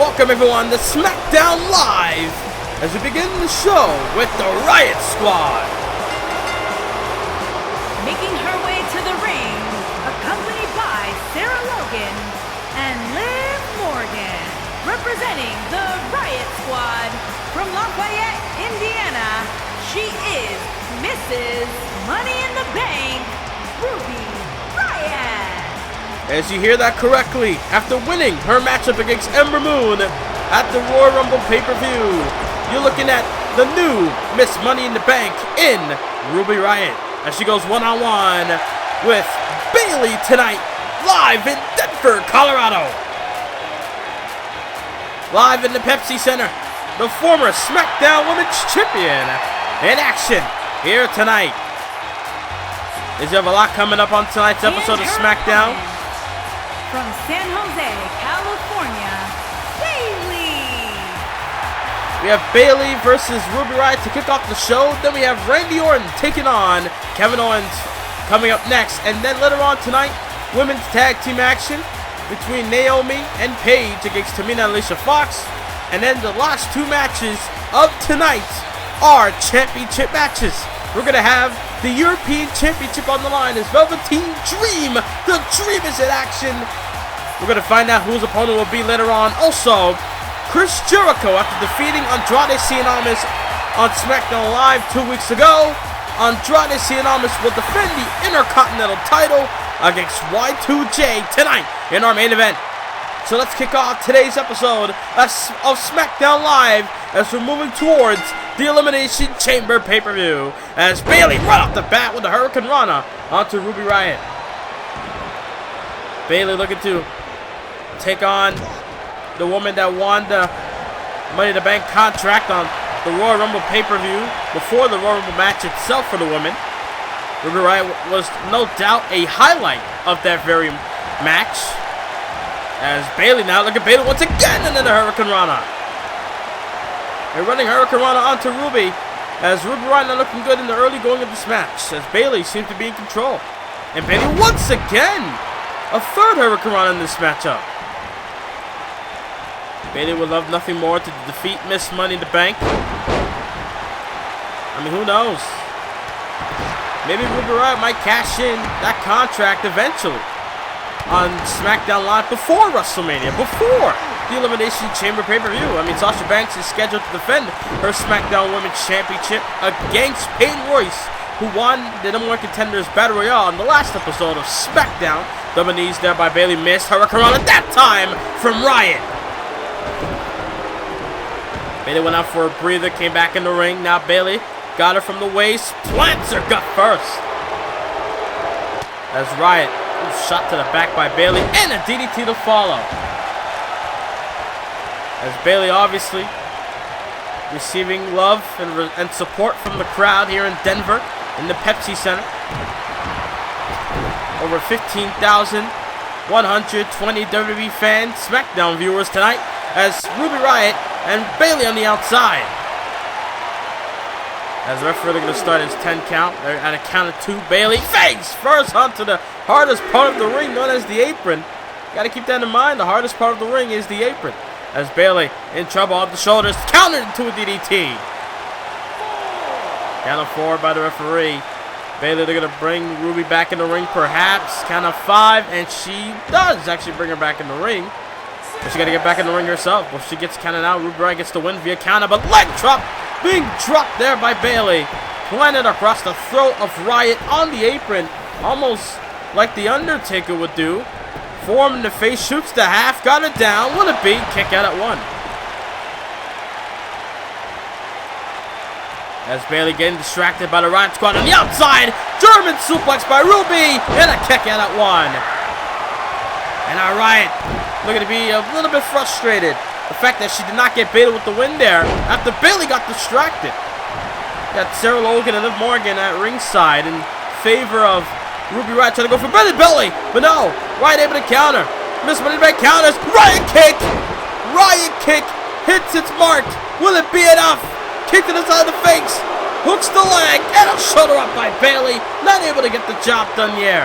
Welcome everyone to SmackDown Live as we begin the show with the Riott Squad. Making her way to the ring, accompanied by Sarah Logan and Liv Morgan, representing the Riott Squad from Lafayette, Indiana. She is Mrs. Money in the Bank, Ruby Riott. As you hear that correctly, after winning her matchup against Ember Moon at the Royal Rumble pay-per-view, you're looking at the new Miss Money in the Bank in Ruby Riott as she goes one-on-one with Bayley tonight, live in Denver, Colorado. Live in the Pepsi Center, the former SmackDown Women's Champion in action here tonight. Is there a lot coming up on tonight's episode of SmackDown? From San Jose, California, Bayley. We have Bayley versus Ruby Riott to kick off the show. Then we have Randy Orton taking on Kevin Owens coming up next. And then later on tonight, women's tag team action between Naomi and Paige against Tamina and Alicia Fox. And then the last two matches of tonight are championship matches. We're going to have the European Championship on the line as Velveteen Dream. The Dream is in action. We're going to find out who his opponent will be later on. Also, Chris Jericho, after defeating Andrade Cien Almas on SmackDown Live 2 weeks ago, Andrade Cien Almas will defend the Intercontinental title against Y2J tonight in our main event. So let's kick off today's episode of SmackDown Live as we're moving towards the Elimination Chamber pay-per-view as Bayley right off the bat with the Hurricane Rana onto Ruby Riott. Bayley looking to take on the woman that won the Money in the Bank contract on the Royal Rumble pay-per-view before the Royal Rumble match itself for the women. Ruby Riott was no doubt a highlight of that very match. As Bayley now, look at Bayley once again, and then the Hurricane Rana. They're running Hurricane Rana onto Ruby, as Ruby Riott not looking good in the early going of this match, as Bayley seems to be in control. And Bayley once again, a third Hurricane Rana in this matchup. Bayley would love nothing more to defeat Miss Money in the Bank. I mean, who knows? Maybe Ruby Riott might cash in that contract eventually on SmackDown Live before WrestleMania, before the Elimination Chamber pay-per-view. I mean, Sasha Banks is scheduled to defend her SmackDown Women's Championship against Peyton Royce, who won the #1 Contenders Battle Royale on the last episode of SmackDown. Double knees there by Bayley, missed. Hurricane Rana that time from Riott. Bayley went out for a breather, came back in the ring. Now Bayley got her from the waist, plants her gut first. As Riott, shot to the back by Bayley, and a DDT to follow. As Bayley obviously receiving love and support from the crowd here in Denver in the Pepsi Center. Over 15,120 WWE fans, SmackDown viewers tonight as Ruby Riott and Bayley on the outside. As the referee going to start his 10 count, at a count of 2, Bayley face first onto the hardest part of the ring, known as the apron. Got to keep that in mind. The hardest part of the ring is the apron. As Bayley in trouble off the shoulders, countered into a DDT. Count of 4 by the referee. Bayley, they're going to bring Ruby back in the ring, perhaps. Count of 5, and she does actually bring her back in the ring. But she got to get back in the ring herself. Well, she gets counted out. Ruby Riott gets the win via counter, but leg drop being dropped there by Bayley. Planted across the throat of Riott on the apron, almost like the Undertaker would do. Forearm in the face, shoots the half, got it down. Will it be? Kick out at 1. As Bayley getting distracted by the Riott Squad on the outside. German suplex by Ruby, and a kick out at 1. And now Riott looking to be a little bit frustrated. The fact that she did not get Bayley with the win there after Bayley got distracted. Got Sarah Logan and Liv Morgan at ringside in favor of Ruby Riott trying to go for belly, but no. Riott able to counter. Miss Money in the Bank counters. Riott kick. Riott kick hits its mark. Will it be enough? Kick to the side of the face. Hooks the leg and a shoulder up by Bayley. Not able to get the job done here.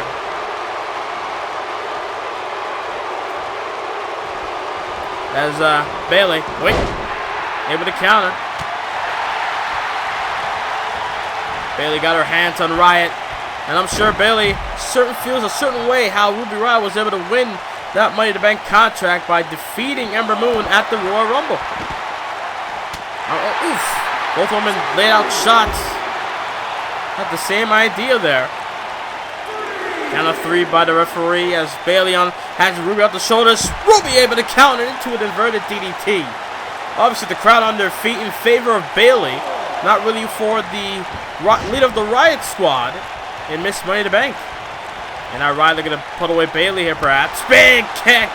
As Bayley, able to counter. Bayley got her hands on Riott. And I'm sure Bayley feels a certain way how Ruby Riott was able to win that Money in the Bank contract by defeating Ember Moon at the Royal Rumble. Oof. Both women laid out shots. Had the same idea there. Count of 3 by the referee as Bayley has Ruby off the shoulders. Ruby able to counter into an inverted DDT. Obviously the crowd on their feet in favor of Bayley. Not really for the leader of the Riott Squad in Miss Money in the Bank. And now Riott looking to put away Bayley here perhaps. Big kick.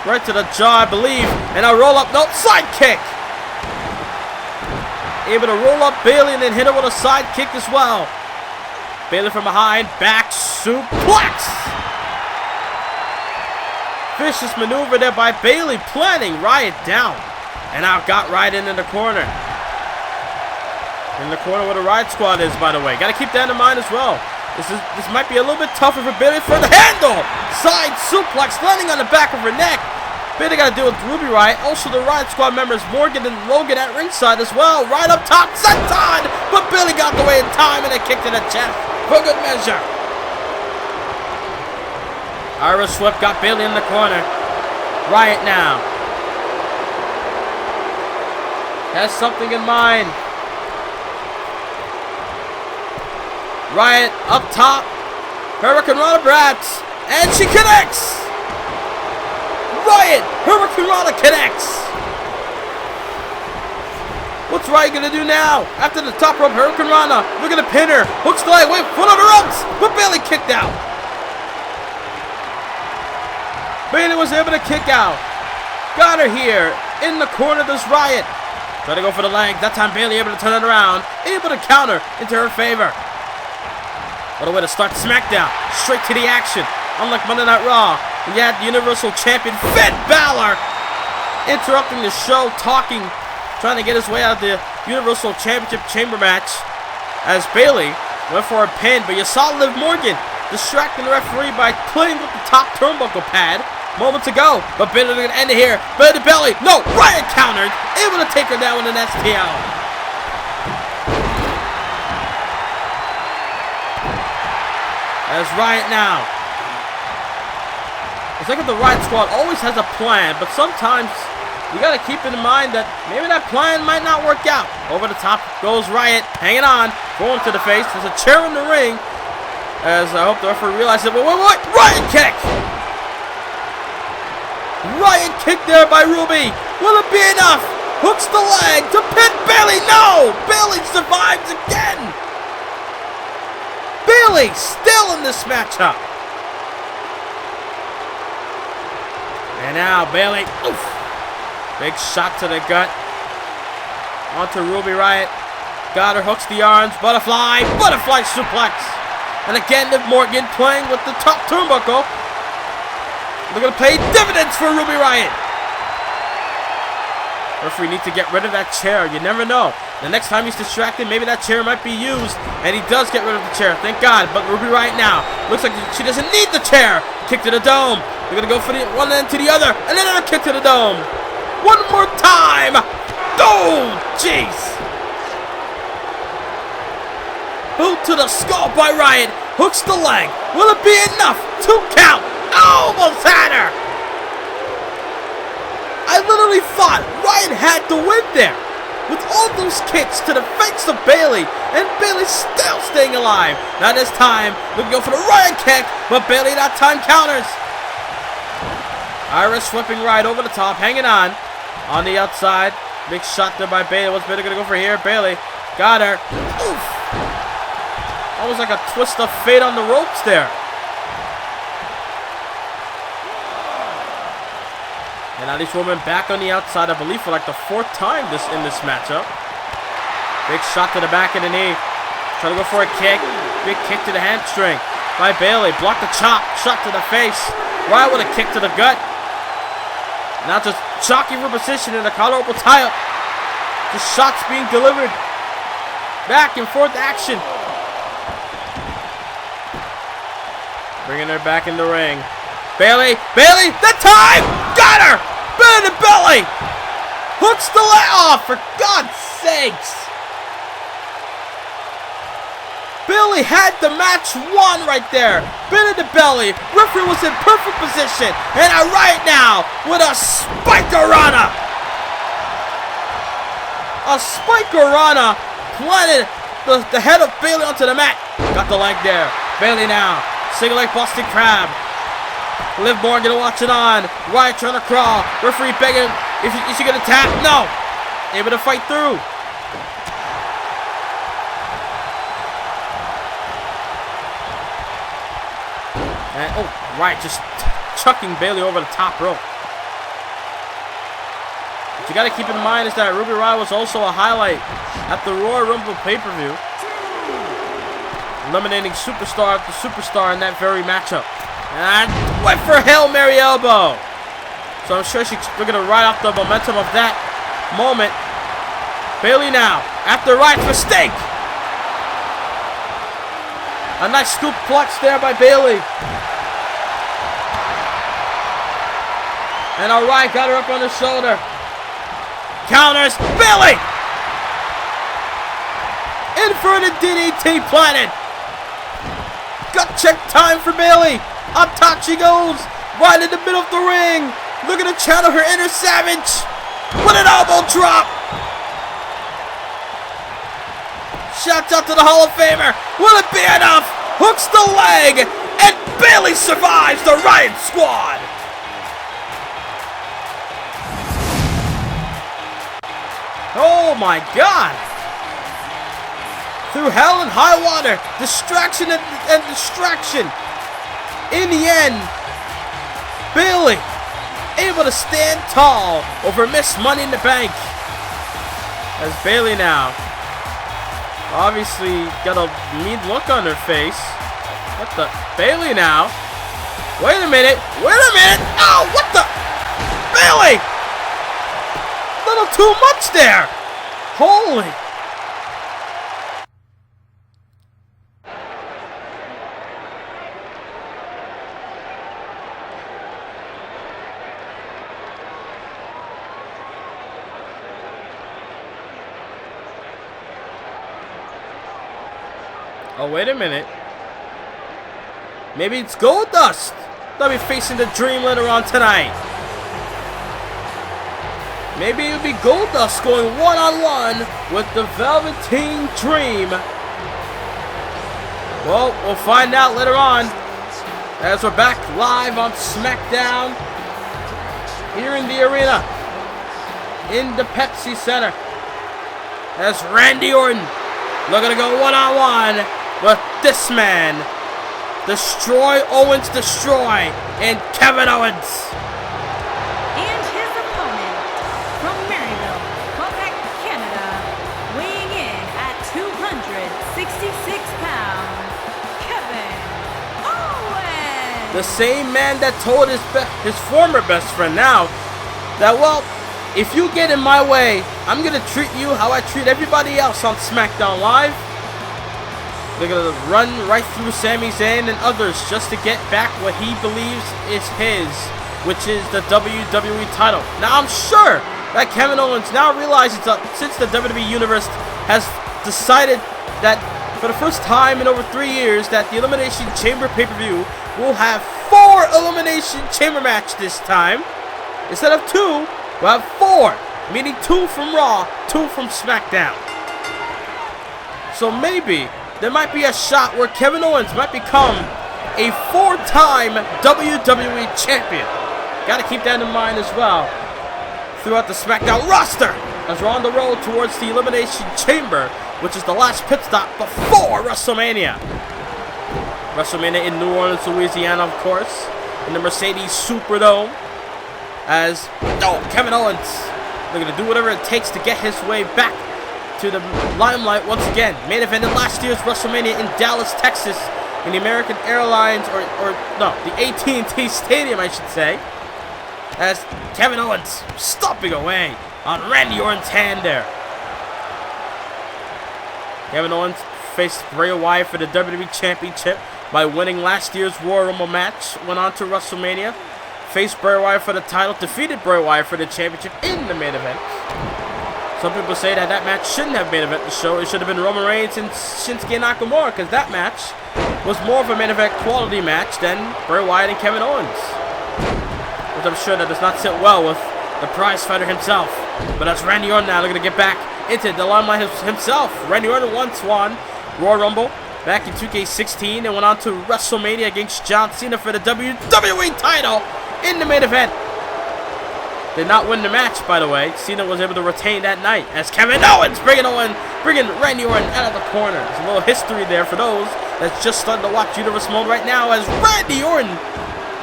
Right to the jaw, I believe. And a roll up, no, side kick. Able to roll up Bayley and then hit her with a side kick as well. Bayley from behind, back suplex. Vicious maneuver there by Bayley, planting Riott down. And now got Riott in the corner. In the corner where the Riott Squad is, by the way. Got to keep that in mind as well. This might be a little bit tougher for Bayley for the handle. Side suplex landing on the back of her neck. Bayley got to deal with Ruby Riott. Also the Riott Squad members Morgan and Logan at ringside as well. Right up top, senton. But Bayley got the way in time and a kick to the chest for good measure. Irish Whip got Bayley in the corner. Riott now has something in mind. Riott up top. Hurricane Rana Brats. And she connects. Riott. Hurricane Rana connects. What's Riott going to do now? After the top rope Hurricane Rana. We're going to pin her. Hooks the leg. Wait, foot on the ropes. But Bayley kicked out. Bayley was able to kick out. Got her here. In the corner does Riott. Try to go for the leg. That time Bayley able to turn it around. Able to counter into her favor. What a way to start SmackDown. Straight to the action. Unlike Monday Night Raw, when you had the Universal Champion Finn Balor interrupting the show, talking, trying to get his way out of the Universal Championship Chamber match. As Bayley went for a pin, but you saw Liv Morgan distracting the referee by playing with the top turnbuckle pad moments ago. But Bayley going to end it here. Bayley to belly. No, Riott countered. Able to take her down with an STL. As Riott now. It's like if the Riott Squad always has a plan, but sometimes you got to keep in mind that maybe that plan might not work out. Over the top goes Riott, hanging on, going to the face. There's a chair in the ring. As I hope the referee realizes it. Wait, Riott kick! Riott kick there by Ruby. Will it be enough? Hooks the leg to pin Bayley. No! Bayley survives again! Bayley still in this matchup. And now Bayley, oof, big shot to the gut. Onto Ruby Riott. Got her, hooks the arms, butterfly suplex. And again, Liv Morgan playing with the top turnbuckle. They're going to pay dividends for Ruby Riott. Referee needs to get rid of that chair. You never know. The next time he's distracted, maybe that chair might be used. And he does get rid of the chair. Thank God. But Ruby Riott now looks like she doesn't need the chair. Kick to the dome. They're going to go for the one end to the other. And then another kick to the dome. One more time. Oh, jeez. Boot to the skull by Riott. Hooks the leg. Will it be enough? 2 count. Almost had her. I literally thought Riott had to win there. With all those kicks to the face of Bayley. And Bayley still staying alive. Now this time, we go for the Riott kick. But Bayley that time counters. Iris flipping Riott over the top. Hanging on. On the outside. Big shot there by Bayley. What's Bayley going to go for here? Bayley got her. Oof. Almost like a twist of fate on the ropes there. And now these women back on the outside, I believe, for like the 4th time in this matchup. Big shot to the back of the knee. Trying to go for a kick. Big kick to the hamstring by Bayley. Block the chop. Shot to the face. Riott with a kick to the gut. Now just jockeying for position in the collarbone tie-up. The shots being delivered. Back and forth action. Bringing her back in the ring. Bayley, that time! Got her! Into the belly. Hooks the leg off, for God's sakes. Bayley had the match won right there. Bit in the belly. Referee was in perfect position. And right now with a Spikerana. A Spikerana planted the head of Bayley onto the mat. Got the leg there. Bayley now. Single leg Boston Crab. Liv Morgan watching on. Riott trying to crawl. Referee begging. Is she going to tap? No. Able to fight through. And, oh, Riott just chucking Bayley over the top rope. What you got to keep in mind is that Ruby Riott was also a highlight at the Royal Rumble pay-per-view, eliminating superstar after superstar in that very matchup. And went for Hail Mary elbow. So I'm sure she's looking to ride off the momentum of that moment. Bayley now, after Riott's mistake. A nice scoop clutch there by Bayley. And Riott got her up on the shoulder. Counters, Bayley! In for the DDT planted. Gut check time for Bayley. Up top she goes. Right in the middle of the ring. Looking to channel her inner Savage. With an elbow drop. Shouts out to the Hall of Famer. Will it be enough? Hooks the leg. And Bayley survives the Riott Squad. Oh my God. Through hell and high water. Distraction and distraction. In the end, Bayley able to stand tall over Miss Money in the Bank. As Bayley now obviously got a mean look on her face. What the? Bayley now. Wait a minute. Wait a minute. Oh, what the? Bayley! Little too much there. Holy. Oh, wait a minute. Maybe it's Goldust. They'll be facing the Dream later on tonight. Maybe it'll be Goldust going one-on-one with the Velveteen Dream. Well, we'll find out later on as we're back live on SmackDown here in the arena in the Pepsi Center. As Randy Orton looking to go one-on-one with this man. Destroy Owens, destroy, and Kevin Owens. And his opponent from Maryville, Quebec, Canada, weighing in at 266 pounds, Kevin Owens. The same man that told his former best friend now that, well, if you get in my way, I'm going to treat you how I treat everybody else on SmackDown Live. They're going to run right through Sami Zayn and others just to get back what he believes is his, which is the WWE title. Now, I'm sure that Kevin Owens now realizes that since the WWE Universe has decided that for the first time in over 3 years that the Elimination Chamber pay-per-view will have 4 Elimination Chamber match this time. Instead of 2, we'll have 4, meaning 2 from Raw, 2 from SmackDown. So maybe there might be a shot where Kevin Owens might become a 4-time WWE Champion. Got to keep that in mind as well throughout the SmackDown roster as we're on the road towards the Elimination Chamber, which is the last pit stop before WrestleMania. WrestleMania in New Orleans, Louisiana, of course, in the Mercedes Superdome. As Kevin Owens looking to do whatever it takes to get his way back to the limelight once again. Main evented last year's WrestleMania in Dallas, Texas, in the American Airlines, the AT&T Stadium, I should say. As Kevin Owens stomping away on Randy Orton's hand there. Kevin Owens faced Bray Wyatt for the WWE Championship by winning last year's Royal Rumble match. Went on to WrestleMania, faced Bray Wyatt for the title, defeated Bray Wyatt for the championship in the main event. Some people say that match shouldn't have main event the show. It should have been Roman Reigns and Shinsuke Nakamura, because that match was more of a main event quality match than Bray Wyatt and Kevin Owens, which I'm sure that does not sit well with the prize fighter himself. But that's Randy Orton now looking to get back into the limelight himself. Randy Orton once won Royal Rumble back in 2K19 and went on to WrestleMania against John Cena for the WWE title in the main event. Did not win the match, by the way. Cena was able to retain that night as Kevin Owens bringing Randy Orton out of the corner. There's a little history there for those that's just starting to watch Universe Mode right now as Randy Orton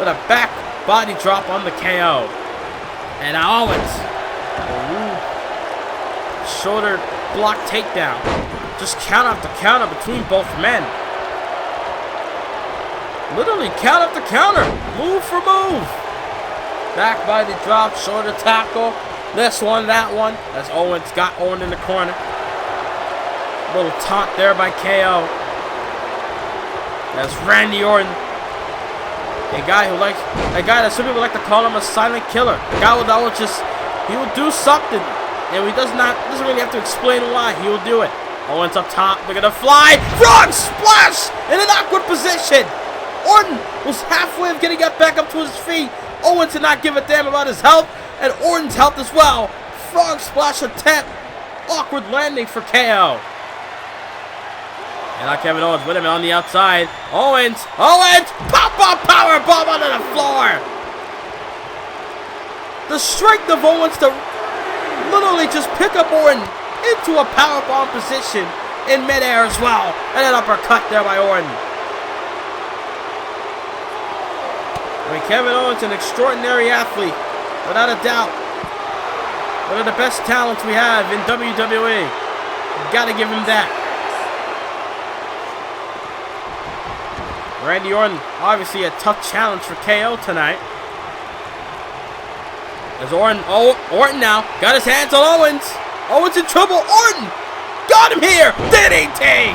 with a back body drop on the KO. And now Owens. Ooh. Shoulder block takedown. Just count after counter between both men. Literally count after counter. Move for move. Back body drop, shoulder tackle. This one, that one. As Owens got Owen in the corner. Little taunt there by KO. That's Randy Orton. A guy that some people like to call him a silent killer. A guy that will he will do something. And he doesn't really have to explain why. He will do it. Owens up top, they're gonna fly. Frog splash in an awkward position. Orton was halfway of getting back up to his feet. Owens did not give a damn about his health, and Orton's health as well. Frog splash attempt. Awkward landing for KO. And now Kevin Owens with him on the outside. Owens, pop-up power bomb onto the floor. The strength of Owens to literally just pick up Orton into a powerbomb position in midair as well. And an uppercut there by Orton. I mean, Kevin Owens, an extraordinary athlete, without a doubt. One of the best talents we have in WWE. Gotta give him that. Randy Orton, obviously a tough challenge for KO tonight. As Orton now got his hands on Owens. Owens in trouble. Orton got him here. DDT.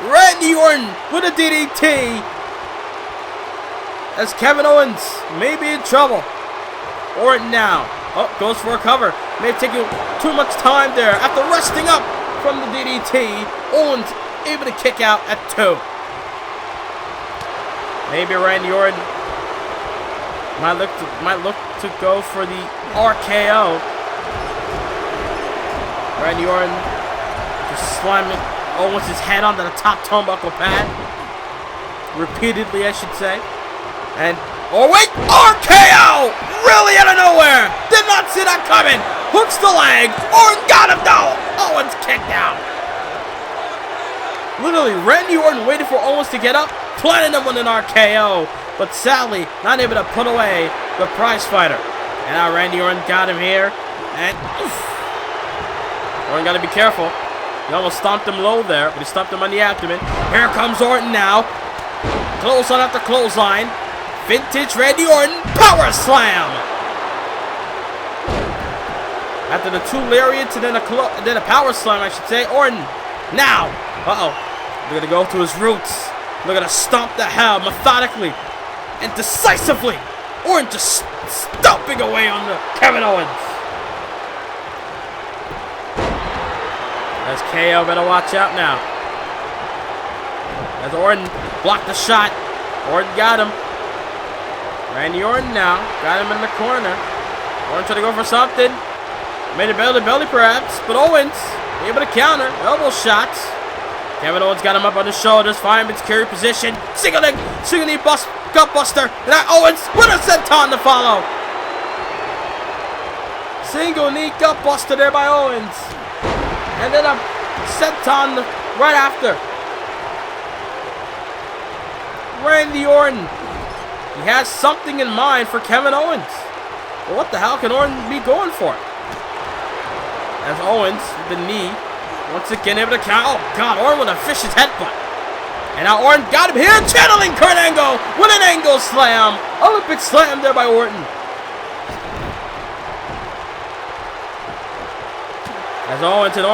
Randy Orton with a DDT. As Kevin Owens may be in trouble. Orton now. Goes for a cover. May have taken too much time there. After resting up from the DDT, Owens able to kick out at 2. Maybe Randy Orton might look to go for the RKO. Randy Orton just slamming Owens' head onto the top turnbuckle pad. Repeatedly, I should say. And, RKO! Really out of nowhere! Did not see that coming! Hooks the leg! Orton got him though! Owens kicked out! Literally, Randy Orton waited for Owens to get up, planted him with an RKO, but sadly, not able to put away the prize fighter. And now Randy Orton got him here, and oof. Orton got to be careful. He almost stomped him low there, but he stomped him on the abdomen. Here comes Orton now. Clothesline after clothesline. Vintage Randy Orton power slam. After the 2 lariats and then a power slam, I should say. Orton now. They're gonna go to his roots. They're gonna stomp the hell methodically and decisively. Orton just stomping away on the Kevin Owens. As KO better watch out now. As Orton blocked the shot. Orton got him. Randy Orton now. Got him in the corner. Orton trying to go for something. Made a belly perhaps. But Owens able to counter. Elbow shots. Kevin Owens got him up on his shoulders. Fireman's carry position. Single knee gut buster. And now Owens with a senton to follow. Single knee gut buster there by Owens. And then a senton right after. Randy Orton. He has something in mind for Kevin Owens. Well, what the hell can Orton be going for? As Owens, with the knee, once again able to count. Oh, God, Orton with a vicious headbutt. And now Orton got him here, channeling Kurt Angle with an angle slam. Olympic slam there by Orton. As Owens and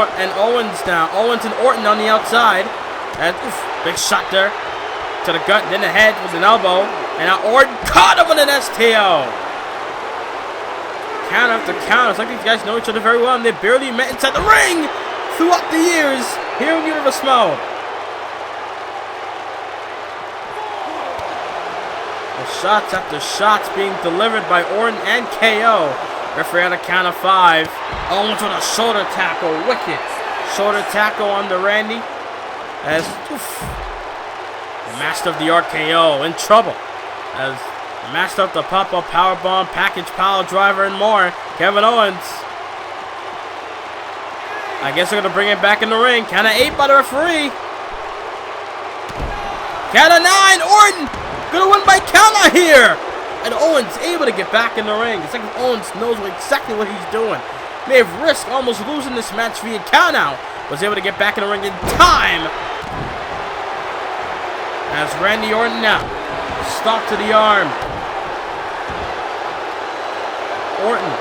Orton on the outside. And oof, big shot there to the gut, then the head with an elbow. And now Orton caught him with an STO. Counter after counter. It's like these guys know each other very well, and they barely met inside the ring throughout the years here in Universe Mode. Shots after shots being delivered by Orton and KO. Referee on a count of 5. Owens with a shoulder tackle. Wicked. Shoulder tackle on the Randy. As the master of the RKO in trouble. As the master of the pop-up powerbomb, package pile driver, and more. Kevin Owens. I guess they're going to bring him back in the ring. Count of 8 by the referee. Count of 9. Orton. Gonna win by countout here! And Owens able to get back in the ring. It's like Owens knows exactly what he's doing. May have risked almost losing this match via countout. Was able to get back in the ring in time. As Randy Orton now. Stop to the arm. Orton.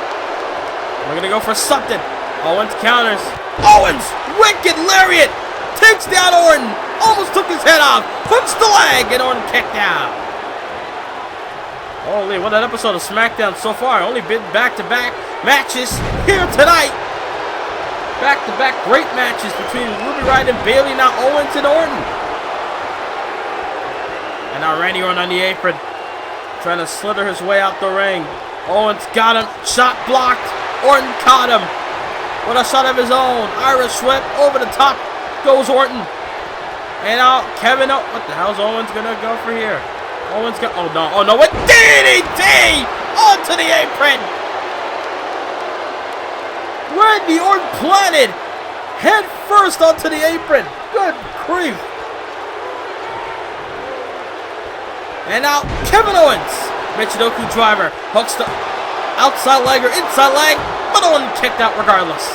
We're gonna go for something. Owens counters. Owens! Wicked lariat! Takes down Orton. Almost took his head off. Hooks the leg, and Orton kicked out. Holy, what an episode of SmackDown so far. Only been back-to-back matches here tonight. Back-to-back great matches between Ruby Riott and Bayley. Now Owens and Orton. And now Randy Orton on the apron. Trying to slither his way out the ring. Owens got him. Shot blocked. Orton caught him. With a shot of his own. Irish whip. Over the top goes Orton. And now Kevin, what the hell's Owens gonna go for here? Owens got, oh no, with DDT onto the apron. Randy Orton planted head first onto the apron. Good grief. And now Kevin Owens, Michinoku driver, hooks the outside leg or inside leg, but Orton kicked out regardless.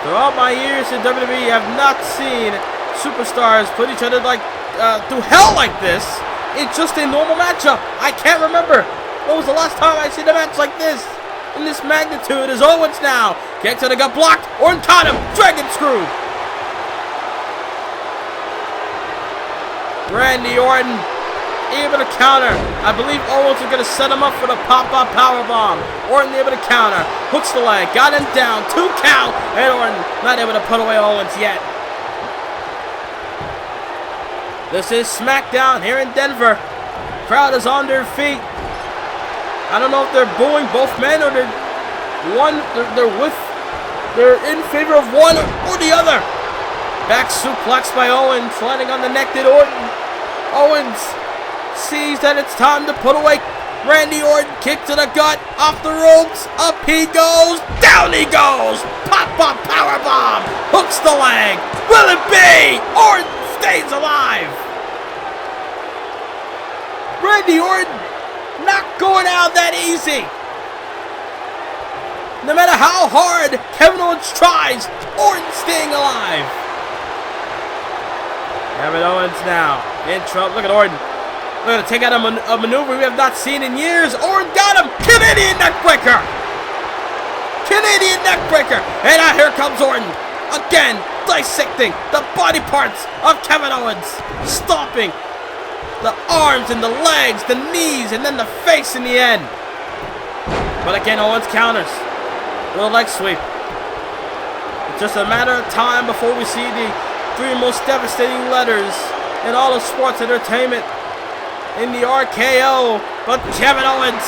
Throughout my years in WWE, I have not seen superstars put each other through hell like this in just a normal matchup. I can't remember. When was the last time I seen a match like this? In this magnitude is Owens now. Kicks to the gut blocked. Orton caught him. Dragon screw. Randy Orton able to counter. I believe Owens was going to set him up for the pop-up powerbomb. Orton able to counter. Hooks the leg. Got him down. 2 count. And Orton not able to put away Owens yet. This is SmackDown here in Denver. Crowd is on their feet. I don't know if they're booing both men or they're in favor of one or the other. Back suplex by Owens. Landing on the neck did Orton. Owens sees that it's time to put away Randy Orton. Kick to the gut, off the ropes, up he goes, down he goes, pop-up powerbomb, hooks the leg, will it be? Orton stays alive. Randy Orton not going out that easy. No matter how hard Kevin Owens tries, Orton staying alive. Kevin Owens now in trouble. Look at Orton. We're going to take out a maneuver we have not seen in years. Orton got him. Canadian neckbreaker. Canadian neckbreaker. And now here comes Orton. Again, dissecting the body parts of Kevin Owens. Stomping the arms and the legs, the knees, and then the face in the end. But again, Owens counters. Little leg sweep. It's just a matter of time before we see the 3 most devastating letters in all of sports entertainment. In the RKO, but Kevin Owens,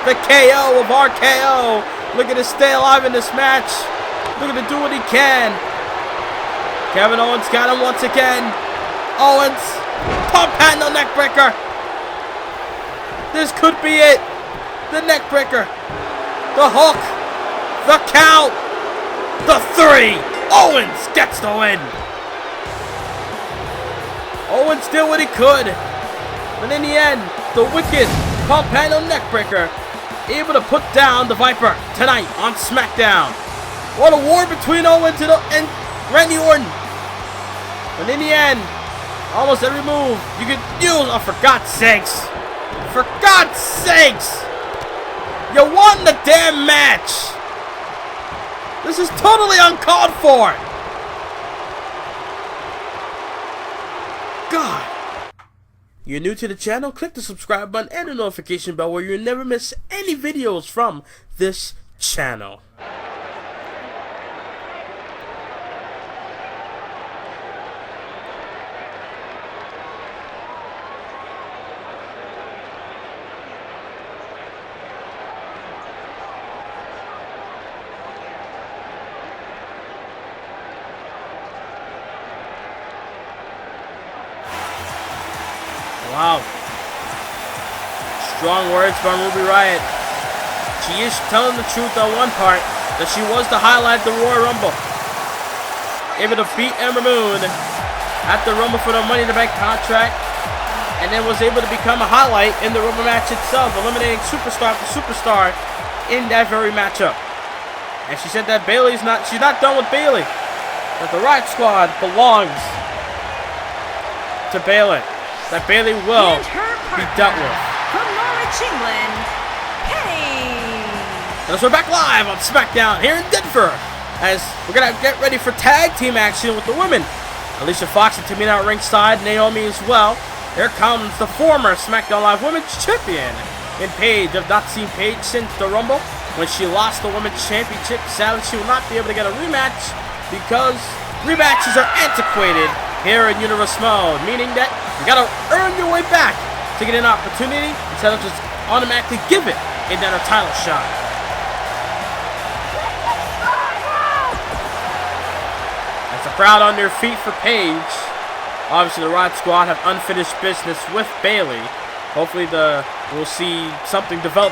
the KO of RKO, looking to stay alive in this match, looking to do what he can. Kevin Owens got him once again. Owens, pump handle neckbreaker. This could be it. The neckbreaker, the hook, the count, the 3. Owens gets the win. Owens did what he could. But in the end, the wicked pump handle neckbreaker able to put down the Viper tonight on SmackDown. What a war between Owens and Randy Orton. But in the end, almost every move you could use. Oh, for God's sakes. For God's sakes. You won the damn match. This is totally uncalled for. God! You're new to the channel? Click the subscribe button and the notification bell where you'll never miss any videos from this channel. Wow. Strong words from Ruby Riott. She is telling the truth on one part, that she was the highlight of the Royal Rumble. Able to beat Ember Moon at the Rumble for the Money in the Bank contract, and then was able to become a highlight in the Rumble match itself, eliminating superstar after superstar in that very matchup. And she said that she's not done with Bayley. That the Riott Squad belongs to Bayley. That Bayley will be dealt with. From Norwich, England, Paige. As we're back live on SmackDown here in Denver, as we're gonna get ready for tag team action with the women. Alicia Fox and Tamina at ringside, Naomi as well. Here comes the former SmackDown Live Women's Champion in Paige. I've not seen Paige since the Rumble when she lost the Women's Championship. Sadly, she will not be able to get a rematch because rematches are antiquated here in Universe Mode, meaning that you gotta earn your way back to get an opportunity instead of just automatically give it another title shot. As the crowd on their feet for Paige. Obviously, the Riott Squad have unfinished business with Bayley. Hopefully, we'll see something develop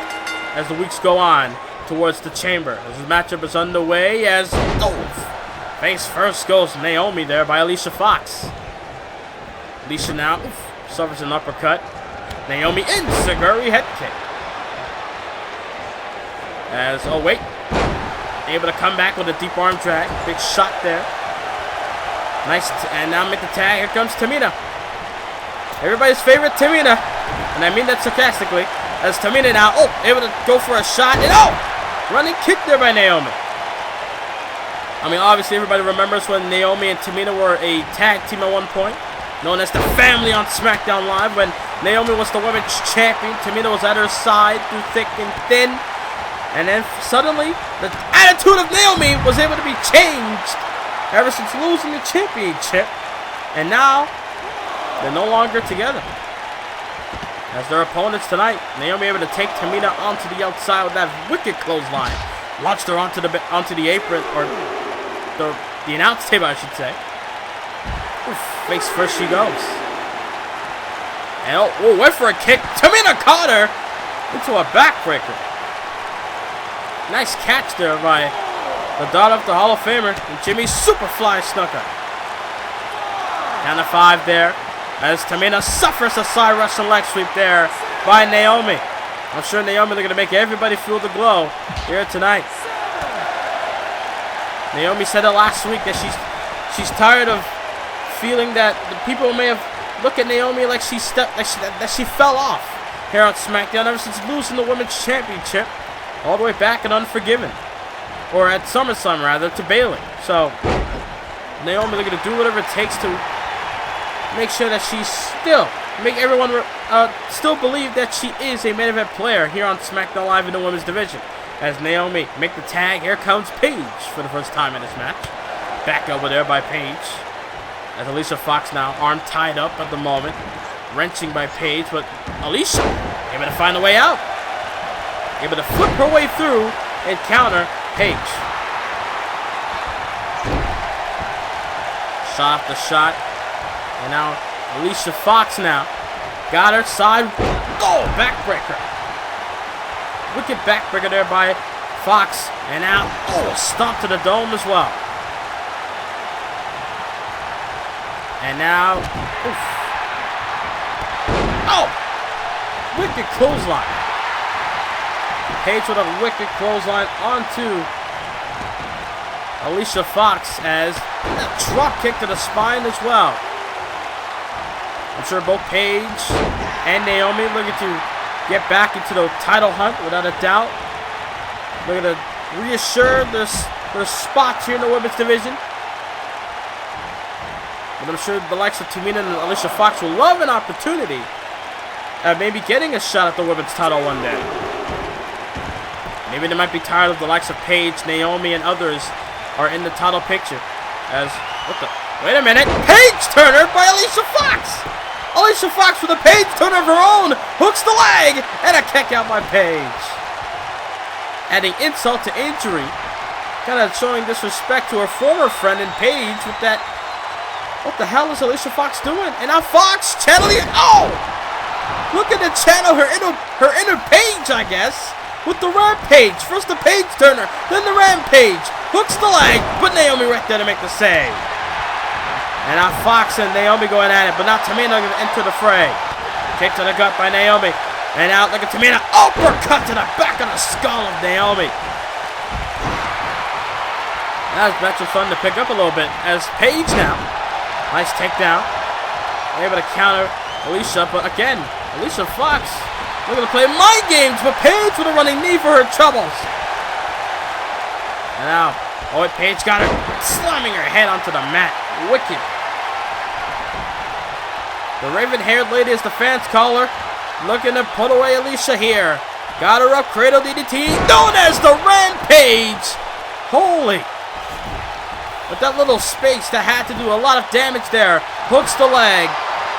as the weeks go on towards the Chamber. As the matchup is underway, as face first goes Naomi there by Alicia Fox. Alicia now suffers an uppercut. Naomi enziguri head kick. As, able to come back with a deep arm drag. Big shot there. Nice, and now make the tag. Here comes Tamina. Everybody's favorite Tamina. And I mean that sarcastically. As Tamina now, able to go for a shot. And running kick there by Naomi. I mean, obviously, everybody remembers when Naomi and Tamina were a tag team at one point, known as the Family on SmackDown Live, when Naomi was the women's champion. Tamina was at her side through thick and thin. And then suddenly, the attitude of Naomi was able to be changed ever since losing the championship. And now, they're no longer together. As their opponents tonight, Naomi able to take Tamina onto the outside with that wicked clothesline. Launched her onto the apron, or the announce table, I should say. Face first she goes. And went for a kick. Tamina caught her into a backbreaker. Nice catch there by the daughter of the Hall of Famer, and Jimmy Superfly Snuka. Down to 5 there, as Tamina suffers a side Russian leg sweep there by Naomi. I'm sure Naomi is going to make everybody feel the glow here tonight. Naomi said it last week that she's tired of feeling that the people may have looked at Naomi like she fell off here on SmackDown ever since losing the Women's Championship all the way back in Unforgiven, or at SummerSlam rather, to Bayley. So Naomi is going to do whatever it takes to make sure that make everyone still believe that she is a main event player here on SmackDown Live in the women's division. As Naomi make the tag, here comes Paige for the first time in this match. Back over there by Paige. As Alicia Fox now, arm tied up at the moment. Wrenching by Paige, but Alicia able to find a way out. Able to flip her way through and counter Paige. Shot after shot. And now Alicia Fox now got her side. Backbreaker. Wicked backbreaker there by Fox. And now, stomp to the dome as well. And now, wicked clothesline. Paige with a wicked clothesline onto Alicia Fox as a drop kick to the spine as well. I'm sure both Paige and Naomi looking to get back into the title hunt without a doubt. Looking to reassure their spots here in the women's division. And I'm sure the likes of Tamina and Alicia Fox will love an opportunity at maybe getting a shot at the women's title one day. Maybe they might be tired of the likes of Paige, Naomi, and others are in the title picture. Wait a minute. Paige Turner by Alicia Fox. Alicia Fox with a Paige Turner of her own. Hooks the leg. And a kick out by Paige. Adding insult to injury. Kind of showing disrespect to her former friend in Paige with that. What the hell is Alicia Fox doing? And now Fox channeling it. Oh! Look at the channel. Her inner Paige, I guess. With the Rampage. First the Paige Turner. Then the Rampage. Hooks the leg. But Naomi right there to make the save. And now Fox and Naomi going at it, but now Tamina going to enter the fray. Kick to the gut by Naomi. And out, look at Tamina. Uppercut to the back of the skull of Naomi. That was match was fun to pick up a little bit. As Paige now. Nice takedown. Able to counter Alicia, but again, Alicia Fox looking to play mind games, but Paige with a running knee for her troubles. And now, Paige got her, slamming her head onto the mat. Wicked. The raven-haired lady, as the fans call her, looking to put away Alicia here. Got her up, cradle DDT, known as the Rampage. Holy. With that little space that had to do a lot of damage there. Hooks the leg.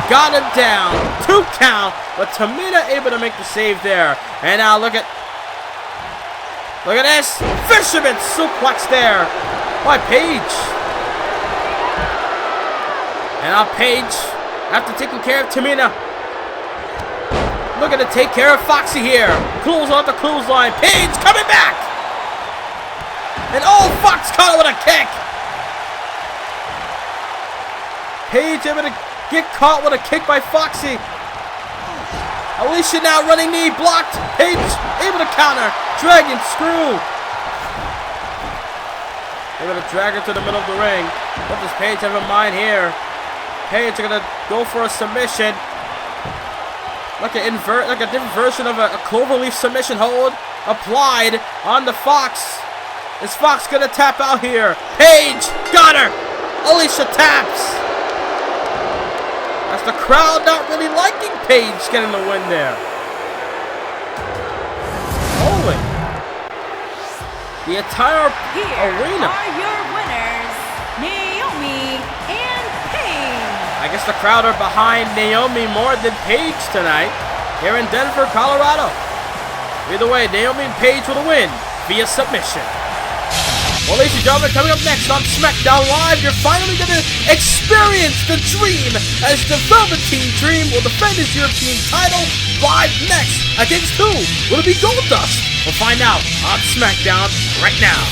Got him down. 2 count. But Tamina able to make the save there. And now look at this. Fisherman suplex there by Paige. And now Paige, after taking care of Tamina, looking to take care of Foxy here. Close off the clothesline. Paige coming back. And Fox caught her with a kick. Paige able to get caught with a kick by Foxy. Alicia now running knee blocked. Paige able to counter. Dragon screw. Able to drag her to the middle of the ring. What does Paige have in mind here? Paige gonna go for a submission. Like a different version of a cloverleaf submission hold applied on the Fox. Is Fox gonna tap out here? Paige got her. Alicia taps. That's the crowd not really liking Paige getting the win there. Holy. The entire arena. Here are your winners, Naomi and Paige. I guess the crowd are behind Naomi more than Paige tonight here in Denver, Colorado. Either way, Naomi and Paige with a win via submission. Well, ladies and gentlemen, coming up next on SmackDown Live, you're finally going to experience the Dream as the Velveteen Dream will defend his European title live next. Against who? Will it be Goldust? We'll find out on SmackDown right now.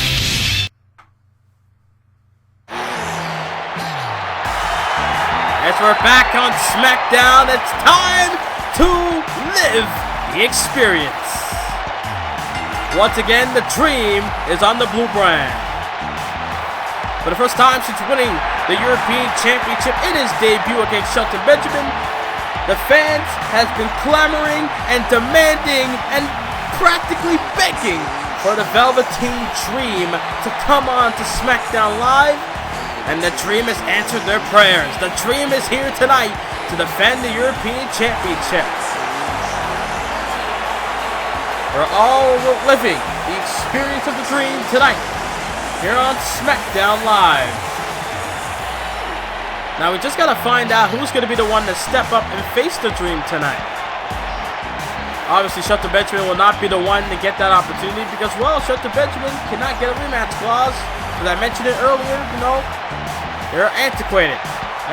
As we're back on SmackDown, it's time to live the experience. Once again, the Dream is on the blue brand. For the first time since winning the European Championship in his debut against Shelton Benjamin, the fans has been clamoring and demanding and practically begging for the Velveteen Dream to come on to SmackDown Live, and the Dream has answered their prayers. The Dream is here tonight to defend the European Championship. We're all living the experience of the Dream tonight here on SmackDown Live. Now we just gotta find out who's gonna be the one to step up and face the Dream tonight. Obviously, Shelton Benjamin will not be the one to get that opportunity because, well, Shelton Benjamin cannot get a rematch clause. As I mentioned it earlier, they're antiquated.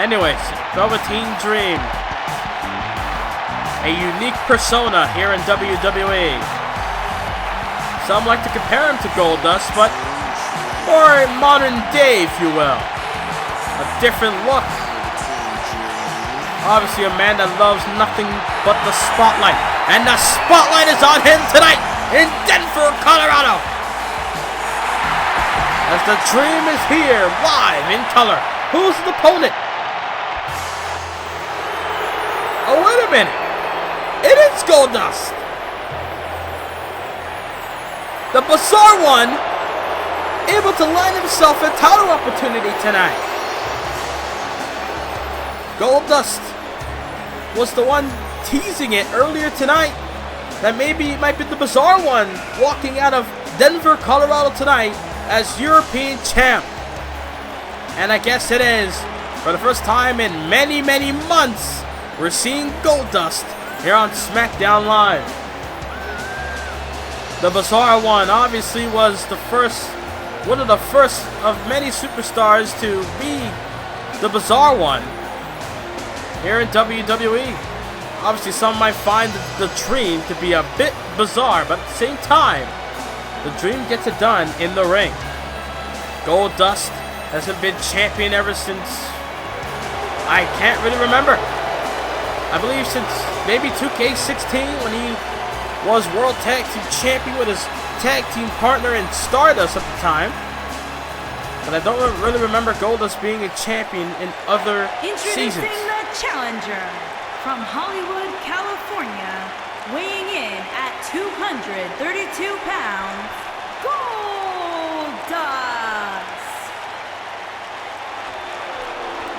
Anyways, Velveteen Dream, a unique persona here in WWE. Some like to compare him to Goldust, but more a modern day, if you will. A different look. Obviously a man that loves nothing but the spotlight. And the spotlight is on him tonight in Denver, Colorado. As the Dream is here, live in color. Who's the opponent? Oh, wait a minute. It is Goldust. The Bizarre One, able to land himself a title opportunity tonight. Goldust was the one teasing it earlier tonight that maybe it might be the Bizarre One walking out of Denver, Colorado tonight as European champ. And I guess it is. For the first time in many, many months, we're seeing Goldust here on SmackDown Live. The Bizarre One obviously was one of the first of many superstars to be the Bizarre One here in WWE. Obviously, some might find the Dream to be a bit bizarre, but at the same time, the Dream gets it done in the ring. Goldust hasn't been champion ever since, I can't really remember. I believe since maybe 2K19 when he was World Tag Team Champion with his tag team partner in Stardust at the time. But I don't really remember Goldust being a champion in other seasons. Introducing the challenger from Hollywood, California, weighing in at 232 pounds, Goldust.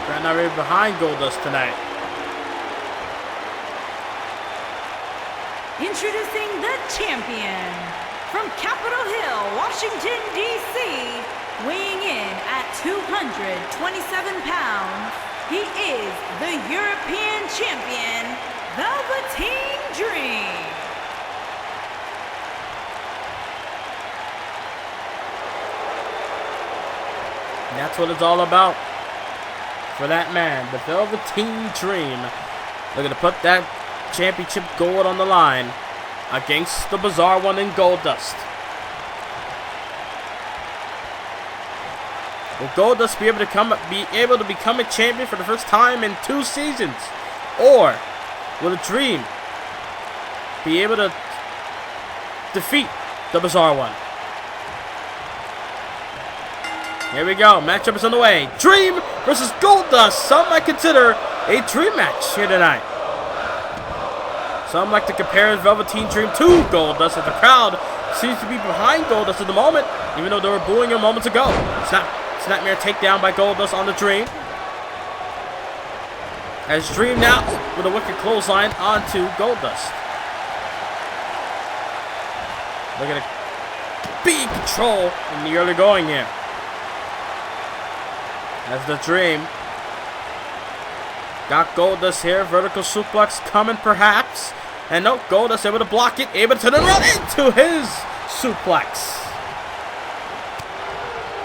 Right now we're behind Goldust tonight. Introducing the champion from Capitol Hill, Washington, D.C., weighing in at 227 pounds, he is the European champion, Velveteen Dream. And that's what it's all about for that man, the Velveteen Dream. Looking to put that championship gold on the line against the Bizarre One in Goldust. Will Goldust be able to become a champion for the first time in 2 seasons? Or will the Dream be able to defeat the Bizarre One? Here we go. Matchup is on the way. Dream versus Goldust. Some might consider a dream match here tonight. Some like to compare Velveteen Dream to Goldust, as the crowd seems to be behind Goldust at the moment, even though they were booing him moments ago. Snapmare takedown by Goldust on the Dream. As Dream now with a wicked clothesline onto Goldust. Look at it. Big control in the early going here. As the Dream got Goldust here. Vertical suplex coming perhaps. And no, Goldust able to block it. Able to then run into his suplex.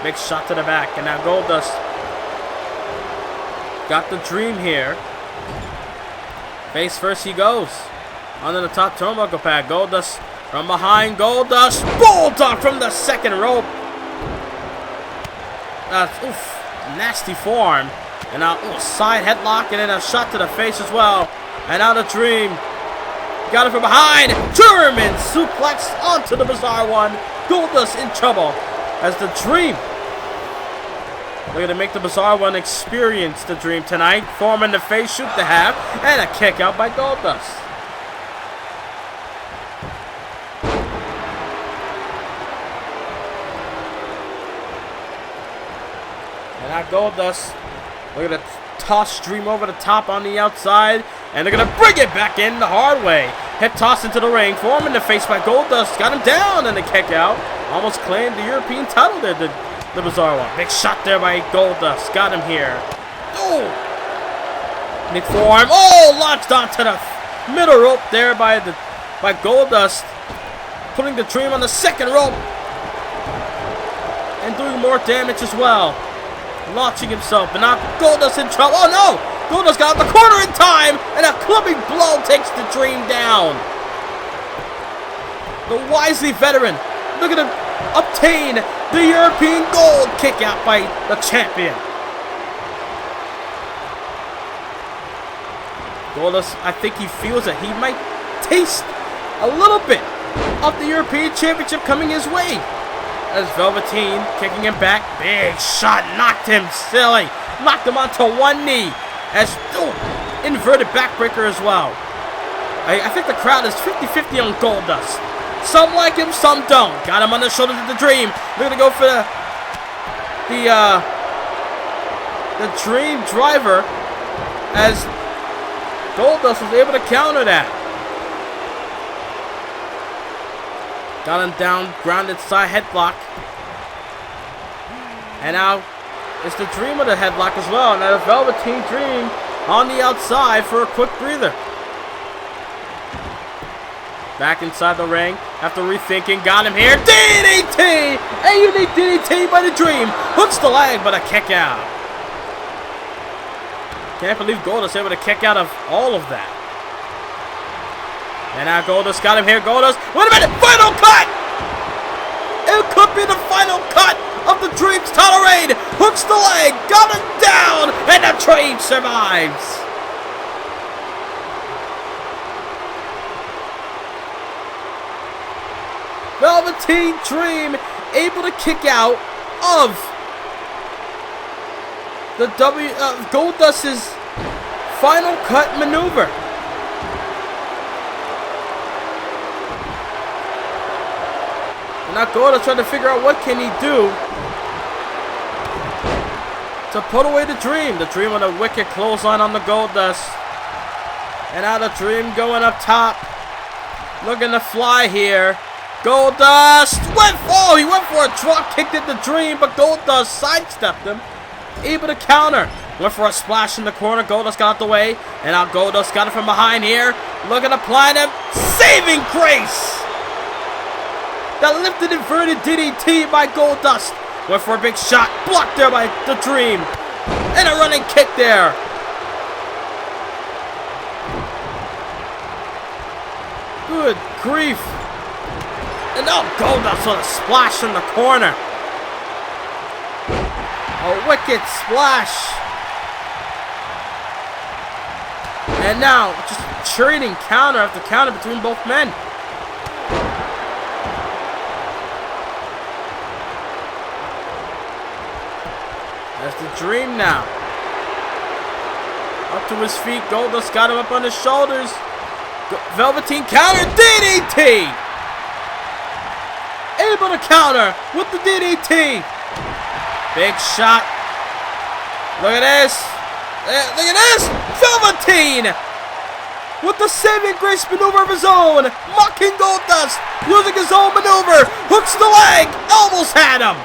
Big shot to the back. And now Goldust got the Dream here. Face first he goes. Under the top turnbuckle pad. Goldust from behind. Goldust. Bulldog from the second rope. Oof. Nasty form. And now side headlock and then a shot to the face as well. And now the Dream got it from behind. German suplex onto the Bizarre One. Goldust in trouble as the Dream. We're going to make the Bizarre One experience the Dream tonight. Forming the face, shoot the half, and a kick out by Goldust. And now Goldust, we're going to toss Dream over the top on the outside. And they're going to bring it back in the hard way. Hip toss into the ring. Forming the face by Goldust. Got him down and the kick out. Almost claimed the European title there, the Bizarre One. Big shot there by Goldust. Got him here. Oh! Big forearm. Oh! Launched onto the middle rope there by Goldust. Putting the Dream on the second rope. And doing more damage as well. Launching himself. And now Goldust in trouble. Oh no! Goldust got out the corner in time. And a clubbing blow takes the Dream down. The wisely veteran. Look at him obtain the European gold. Kick out by the champion. Goldust, I think he feels that he might taste a little bit of the European Championship coming his way. As Velveteen kicking him back. Big shot. Knocked him silly. Knocked him onto one knee. As inverted backbreaker as well. I think the crowd is 50-50 on Goldust. Some like him, some don't. Got him on the shoulders of the Dream. They're gonna go for the Dream driver as Goldust was able to counter that. Got him down, grounded side headlock. And now it's the Dream with a headlock as well. And now the Velveteen Dream on the outside for a quick breather. Back inside the ring after rethinking. Got him here. DDT! A unique DDT by the Dream. Hooks the leg, but a kick out. Can't believe Goldust able to kick out of all of that. And now Goldust got him here. Goldust. Wait a minute. Final cut! It could be the final cut of the Dream's title reign. Hooks the leg. Got him down. And the Dream survives. Velveteen Dream able to kick out of the Goldust's final cut maneuver. And now Goldust trying to figure out what can he do to put away the Dream. The Dream with a wicked clothesline on the Goldust. And now the Dream going up top, looking to fly here. Goldust he went for a drop kick at the Dream, but Goldust sidestepped him, able to counter. Went for a splash in the corner. Goldust got out the way, and now Goldust got it from behind here, looking to apply him, saving grace. That lifted inverted DDT by Goldust. Went for a big shot, blocked there by the Dream, and a running kick there. Good grief. And now Goldust with a splash in the corner. A wicked splash. And now just trading counter after counter between both men. That's the Dream now. Up to his feet. Goldust got him up on his shoulders. Velveteen counter DDT. Able to counter with the DDT. Big shot. Look at this. Look at this. Velveteen with the saving grace maneuver of his own. Mocking Goldust. Using his own maneuver. Hooks the leg. Almost had him.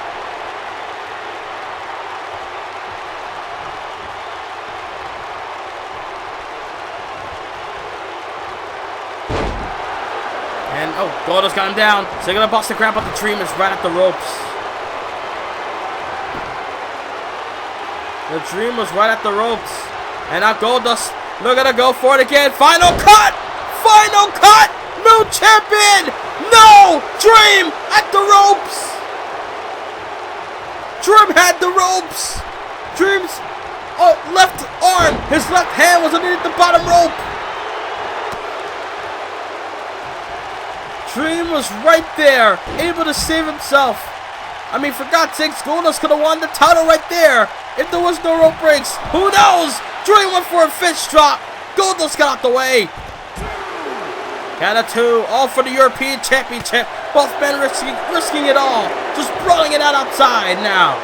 And, Goldust got him down. So they're going to bust the crap out the Dream. It's right at the ropes. The Dream was right at the ropes. And now Goldust looking to go for it again. Final cut! Final cut! New champion! No! Dream at the ropes! Dream had the ropes! Dream's left arm, his left hand was underneath the bottom rope. Dream was right there, able to save himself. I mean, for God's sakes, Goldust could have won the title right there if there was no rope breaks. Who knows? Dream went for a fist drop. Goldust got out the way. Count of two, all for the European Championship. Both men risking it all, just brawling it out outside now.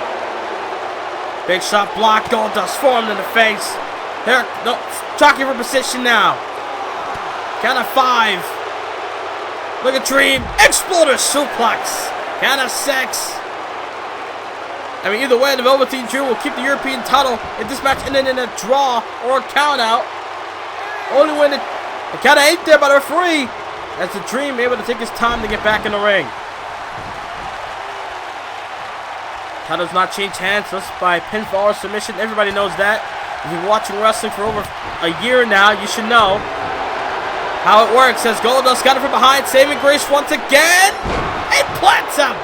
Big shot blocked. Goldust formed in the face. There, no, jockey for position now. Count of five. Look at Dream. Exploder suplex. Count of six. I mean, either way, the Velveteen Dream will keep the European title if this match ended in a draw or a count out. Only when the count of 8 there by the referee. As the Dream able to take his time to get back in the ring. Title does not change hands. That's by pinfall or submission. Everybody knows that. If you've been watching wrestling for over a year now, you should know how it works. As Goldust got it from behind, saving grace once again. It plants him.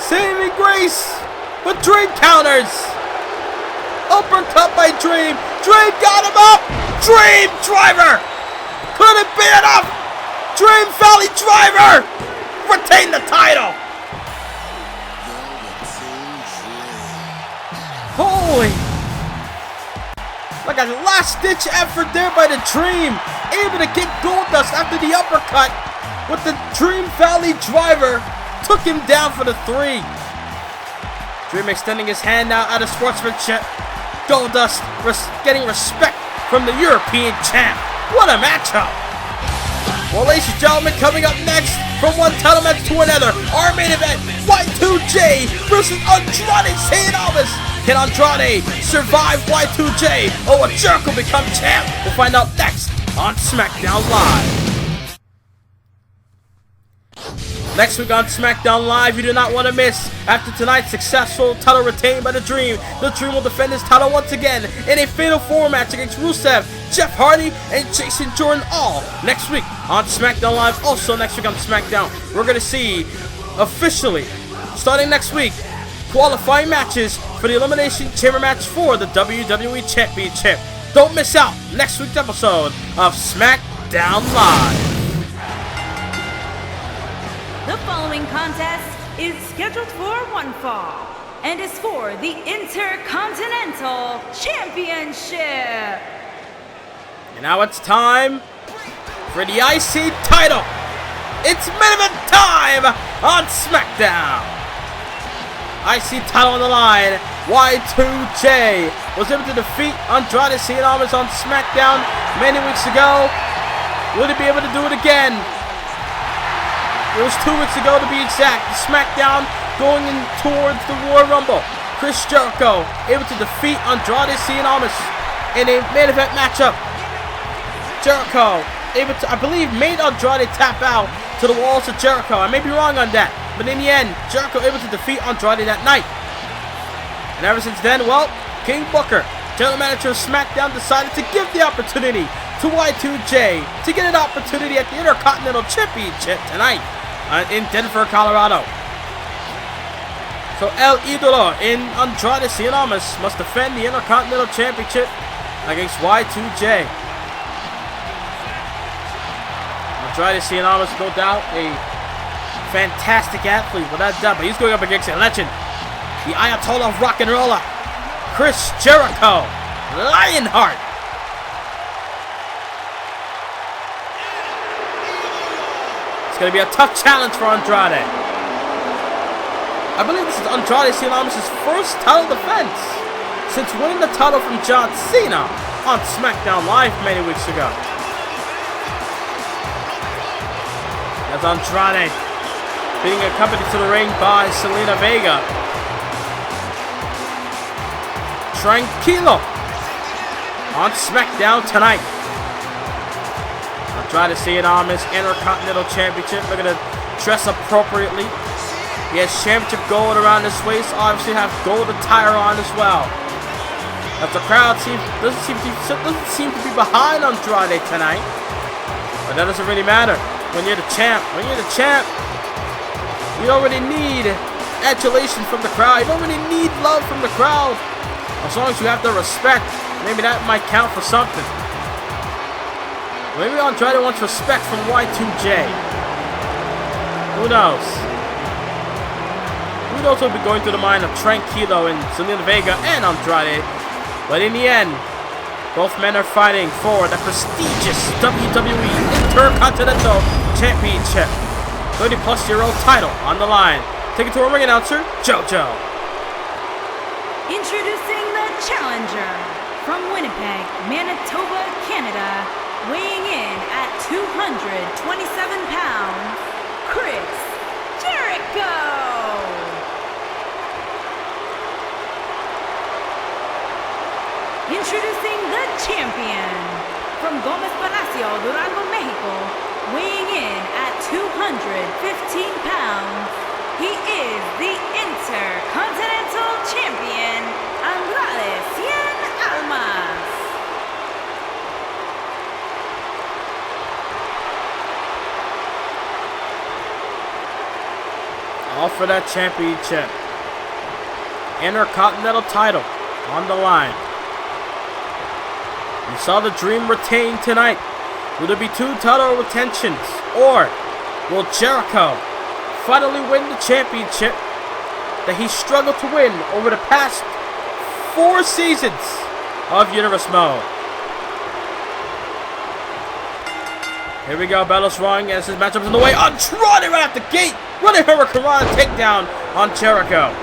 Saving grace, but Dream counters. Uppercut by Dream. Dream got him up. Dream driver. Couldn't be enough. Dream Valley driver. Retain the title. Holy. Like a last-ditch effort there by the Dream. Able to get Goldust after the uppercut with the Dream Valley driver. Took him down for the 3. Dream extending his hand now out of sportsmanship. Goldust getting respect from the European champ. What a matchup! Well, ladies and gentlemen, coming up next, from one title match to another, our main event, Y2J versus Andrade Cien Almas. Can Andrade survive Y2J, or will Jericho become champ? We'll find out next on SmackDown Live. Next week on SmackDown Live, you do not want to miss. After tonight's successful title retained by The Dream will defend his title once again in a Fatal 4 match against Rusev, Jeff Hardy, and Jason Jordan, all next week on SmackDown Live. Also next week on SmackDown, we're going to see, officially, starting next week, qualifying matches for the Elimination Chamber match for the WWE Championship. Don't miss out next week's episode of SmackDown Live. The following contest is scheduled for one fall and is for the Intercontinental Championship. And now it's time for the IC title. It's main event time on SmackDown. IC title on the line. Y2J was able to defeat Andrade Cien Almas on SmackDown many weeks ago. Will he be able to do it again? It was 2 weeks ago to be exact. The SmackDown going in towards the Royal Rumble. Chris Jericho able to defeat Andrade Cien Almas in a main event matchup. Jericho able to, I believe, made Andrade tap out to the walls of Jericho. I may be wrong on that, but in the end, Jericho able to defeat Andrade that night. And ever since then, well, King Booker, general manager of SmackDown, decided to give the opportunity to Y2J to get an opportunity at the Intercontinental Championship tonight in Denver, Colorado. So El Idolo in Andrade Cien Almas must defend the Intercontinental Championship against Y2J. Andrade Cien Almas, no doubt, a fantastic athlete without doubt, but he's going up against a legend, the Ayatollah of Rock and Roller, Chris Jericho, Lionheart. It's going to be a tough challenge for Andrade. I believe this is Andrade Cien Almas' first title defense since winning the title from John Cena on SmackDown Live many weeks ago. As Andrade being accompanied to the ring by Zelina Vega. Tranquilo on SmackDown tonight. Andrade Cien Almas, Intercontinental Championship. They're going to dress appropriately. He has championship gold around his waist. Obviously have gold attire on as well. But the crowd doesn't seem to be behind Andrade tonight. But that doesn't really matter. When you're the champ, you don't really need adulation from the crowd. You don't really need love from the crowd. As long as you have the respect, maybe that might count for something. Maybe Andrade wants respect from Y2J. Who knows? Who knows what will be going through the mind of Tranquilo and Zelina Vega and Andrade. But in the end, both men are fighting for the prestigious WWE Intercontinental Championship. 30-plus-year-old title on the line. Take it to our ring announcer, JoJo. Introducing the challenger from Winnipeg, Manitoba, Canada, weighing in at 227 pounds, Chris Jericho. Introducing the champion from Gomez Palacio, Durango, Mexico, weighing in at 215 pounds, he is the Intercontinental Champion, Andrade Cien Almas. All for that championship. Intercontinental title on the line. We saw the Dream retain tonight. Will there be 2 title retentions? Or will Jericho finally win the championship that he struggled to win over the past 4 seasons of Universe Mode? Here we go, Bella's wrong as his matchup is in the way. Andrade right out the gate, running Hurricane takedown on Jericho.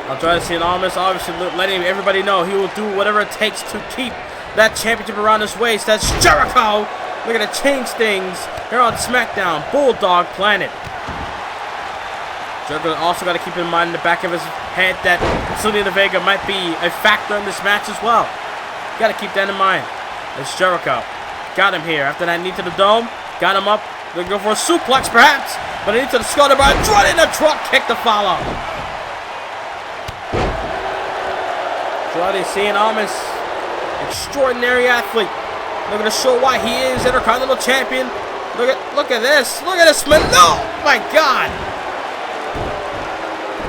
Andrade Cien Almas obviously letting everybody know he will do whatever it takes to keep that championship around his waist. That's Jericho looking to change things here on SmackDown. Bulldog Planet. Jericho also got to keep in mind in the back of his head that Zelina Vega might be a factor in this match as well. Got to keep that in mind. It's Jericho. Got him here. After that knee to the dome. Got him up. Looking to go for a suplex perhaps. But a knee to the skull by Andrade in a drop kick to follow. Andrade Cien Almas, extraordinary athlete. Looking to show why he is Intercontinental Champion. Look at this. Look at this maneuver. Oh my God.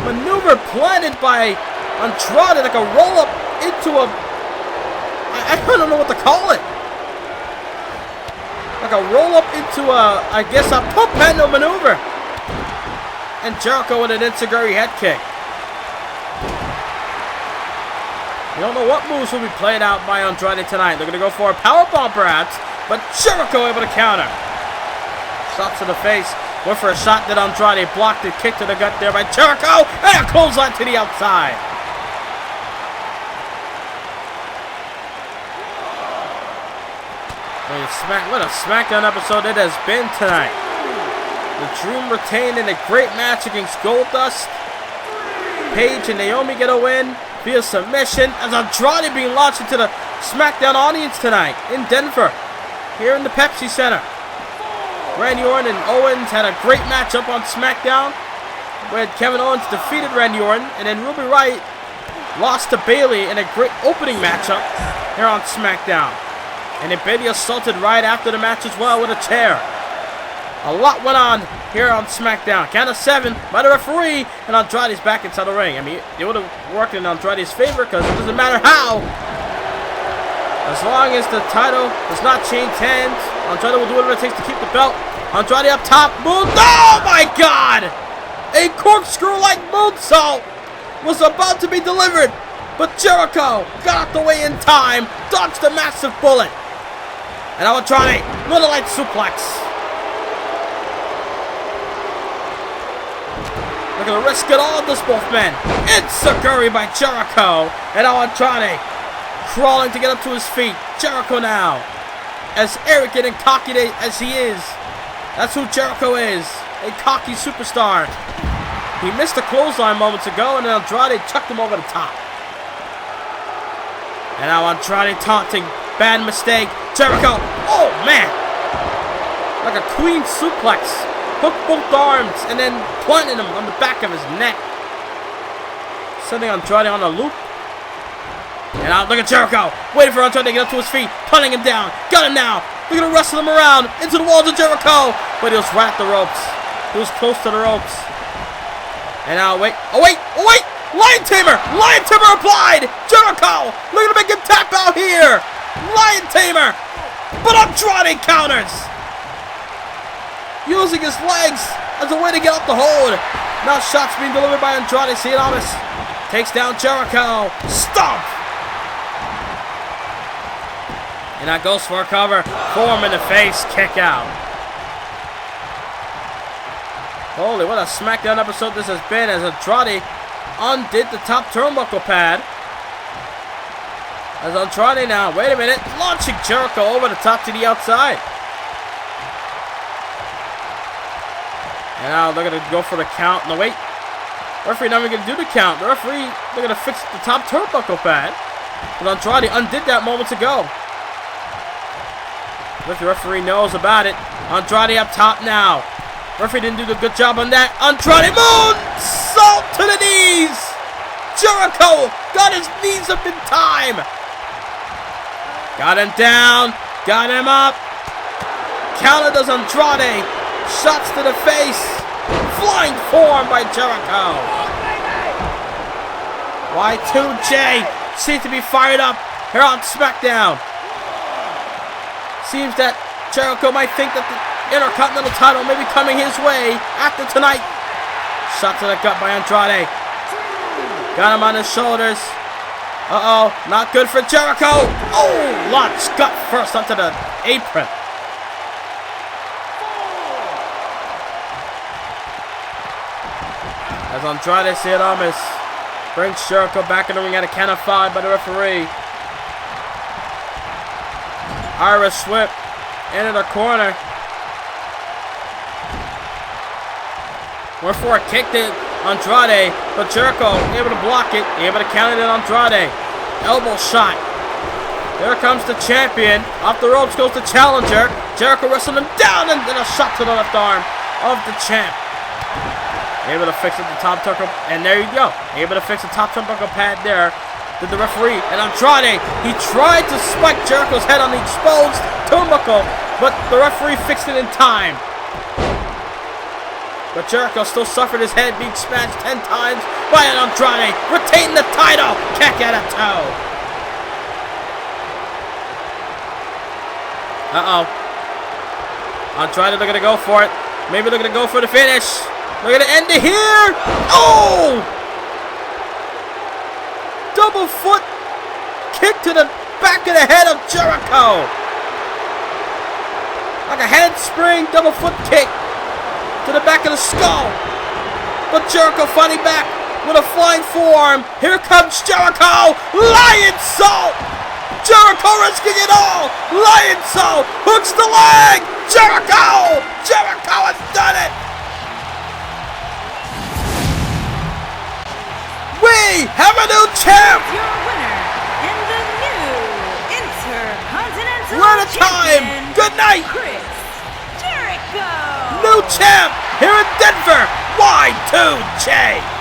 Maneuver planted by Andrade like a roll up into a... I don't know what to call it. Like a roll up into a, I guess, a pump handle maneuver. And Jericho with an enziguri head kick. We don't know what moves will be played out by Andrade tonight. They're going to go for a powerbomb perhaps, but Jericho able to counter. Shots to the face. Went for a shot that Andrade blocked it. Kick to the gut there by Jericho. And a clothesline to the outside. What a SmackDown episode it has been tonight. The Dream retained in a great match against Goldust. Paige and Naomi get a win via submission as Andrade being launched into the SmackDown audience tonight in Denver, here in the Pepsi Center. Randy Orton and Owens had a great matchup on SmackDown, where Kevin Owens defeated Randy Orton, and then Ruby Riott lost to Bayley in a great opening matchup here on SmackDown. And then Bayley assaulted Riott after the match as well with a chair. A lot went on here on SmackDown. Count of 7 by the referee, and Andrade's back inside the ring. I mean, it would have worked in Andrade's favor because it doesn't matter how. As long as the title does not change hands, Andrade will do whatever it takes to keep the belt. Andrade up top. Moon. Oh my God! A corkscrew-like moonsault was about to be delivered, but Jericho got out the way in time, dodged a massive bullet. And Andrade, little light suplex. Looking to risk it all, this both men. Enziguri by Jericho. And now Andrade crawling to get up to his feet. Jericho now, as arrogant and cocky as he is. That's who Jericho is. A cocky superstar. He missed a clothesline moments ago, and then Andrade chucked him over the top. And now Andrade taunting. Bad mistake. Jericho. Oh, man. Like a queen suplex. Hooked both arms and then planted him on the back of his neck. Sending Andrade on a loop. And now look at Jericho. Waiting for Andrade to get up to his feet. Punting him down. Got him now. Look at him wrestle him around. Into the walls of Jericho. But he was right at the ropes. He was close to the ropes. And now wait. Oh, wait. Oh, wait. Lion Tamer. Lion Tamer applied. Jericho. Look at him make him tap out here. Lion Tamer. But Andrade counters. Using his legs as a way to get up the hold. Now shots being delivered by Andrade Cien Almas. Takes down Jericho. Stomp. And that goes for a cover. Form in the face. Kick out. Holy, what a SmackDown episode this has been as Andrade undid the top turnbuckle pad. As Andrade now, wait a minute, launching Jericho over the top to the outside. And now they're going to go for the count. No, wait. The referee not even going to do the count. The referee, they're going to fix the top turnbuckle pad. But Andrade undid that moments ago. If the referee knows about it. Andrade up top now. Referee didn't do a good job on that. Andrade moonsault to the knees. Jericho got his knees up in time. Got him down. Got him up. Counter does Andrade. Shots to the face. Flying form by Jericho. Y2J seems to be fired up here on SmackDown. Seems that Jericho might think that the Intercontinental title may be coming his way after tonight. Shot to the gut by Andrade. Got him on his shoulders. Uh-oh, not good for Jericho. Oh, launch gut first onto the apron. As Andrade Cien Almas Brings Jericho back in the ring at a count of 5 by the referee. Irish whip into the corner. Went for a kick to Andrade, but Jericho able to block it, able to counter it on Andrade. Elbow shot. Here comes the champion. Off the ropes goes the challenger. Jericho wrestling him down, and then a shot to the left arm of the champ. Able to fix it the top turnbuckle, and there you go. Able to fix the top turnbuckle pad there. Did the referee, and Andrade, he tried to spike Jericho's head on the exposed turnbuckle, but the referee fixed it in time. But Jericho still suffered his head being smashed 10 times by Andrade, retaining the title. Kick out of toe. Andrade looking to go for it. Maybe looking to go for the finish. Looking to end it here. Oh! Double foot kick to the back of the head of Jericho. Like a handspring double foot kick to the back of the skull. But Jericho fighting back with a flying forearm. Here comes Jericho. Lion Salt. Jericho risking it all. Lion Salt hooks the leg. Jericho. Jericho has done it. We have a new champ. Your winner and the new Intercontinental We're out of time. Champion, Good night. Chris Jericho. New champ here in Denver. Y2J.